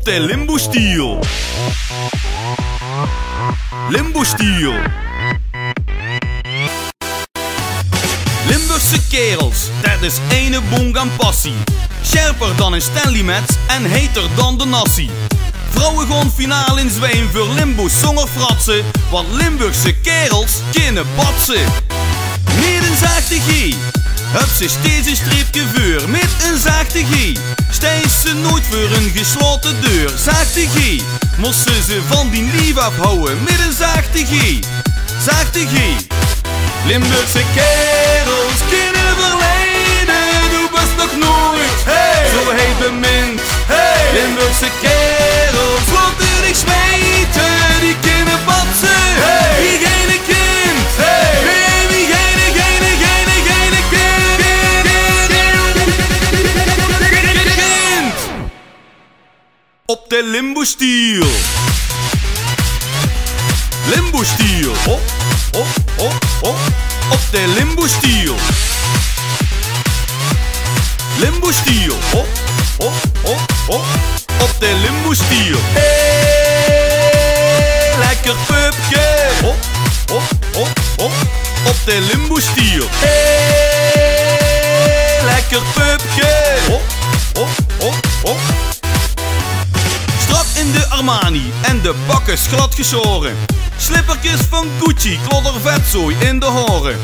de limbo-stiel. Limbo-stiel. Limburgse kerels, dat is ene bonk aan passie. Scherper dan een Stanley Metz en heter dan de nassie. Vrouwen gaan finale in Zwijn voor limbo zonder fratsen, want Limburgse kerels kunnen batsen. Met een zachte G, heb ze steeds een streepje voor. Met een zachte G, stijgt ze nooit voor een gesloten deur. Zachte G, moesten ze van die lief afhouden. Met een zachte G, zachte G. Limburgse kerels kunnen verleiden, doe best nog nooit, hey, zo heet bemind. Hey. Limburgse kerels, laten dich smijten, die kunnen batsen, hey. Wie geen kind, hey. Wie geen kind. Op de limbo-stiel. Limbo-stiel. Op de limbo-stiel. Limbo-stiel. Op de limbo-stiel. Hey, lekker pupje. Op de limbo-stiel. Hey, lekker pupje. Strak in de Armani en de bakkes glad geschoren. Slippertjes van Gucci, klodder vetzooi in de horen.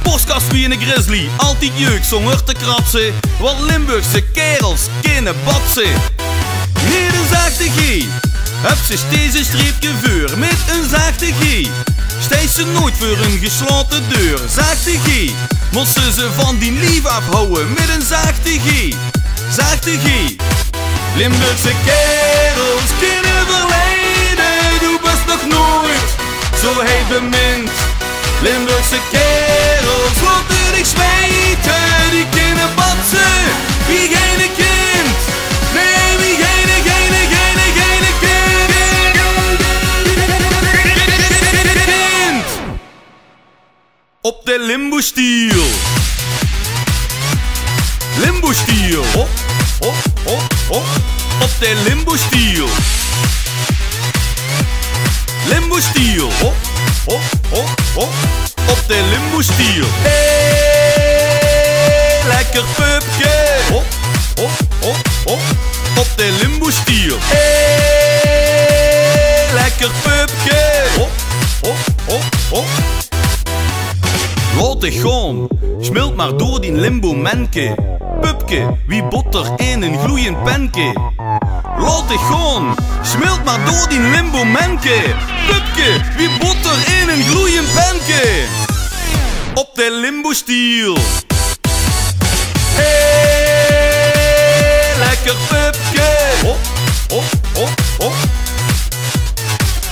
Postkast wie een grizzly, altijd jeuk zonder te kratsen. Want Limburgse kerels kunnen batsen. Met een zachte G, heb ze steeds een streepje voor. Met een zachte G, stijgt ze nooit voor een gesloten deur. Zachte G, moesten ze van die lief afhouden. Met een zachte G, zachte G. Limburgse kerels kunnen verleiden, doe best nog nooit, zo heet bemind. Limburgse kerels, laten dich smijten, die kunnen batsen. Wie geen kind, nee, wie geen kind. Op de limbo-stiel. Limbo-stiel. Op de limbo-stiel. Limbo-stiel. Op de limbo-stiel. Hey, lekker pupje. Op de limbo-stiel. Hey, lekker pupje. Laat dich gaan, smelt maar door die limbo-menke. Pupke, wie botter in een gloeiend penke. Laat dich gaan, smelt maar door die limbo-menke. Pupke, wie botter in een gloeiend penke. Op de limbo-stiel. Hey, lekker pupke.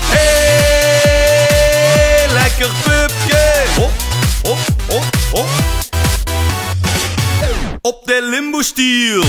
Hey, lekker pupke. Op de limbo-stiel.